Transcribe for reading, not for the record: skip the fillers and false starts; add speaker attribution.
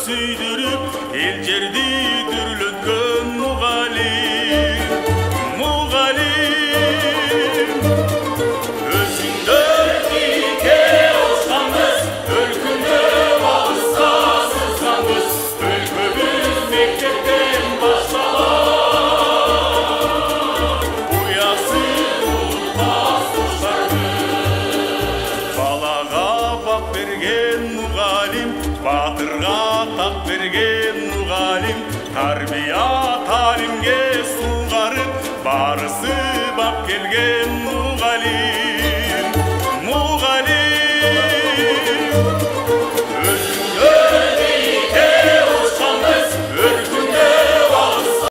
Speaker 1: сүйдіріп, ел жерді дүрлеткөн мұғалим. Өзіңді биікке ұшқанбыз, өлкінді алысқа сызғанбыз, өлкөбіз мектептен басталар. Ұясы ұлтас құштарбыз. Балаға бақ берген мұғалим, батырға тақ берген мұғалим, тарбия талимге суғарып, барысы бақ келген мұғалим.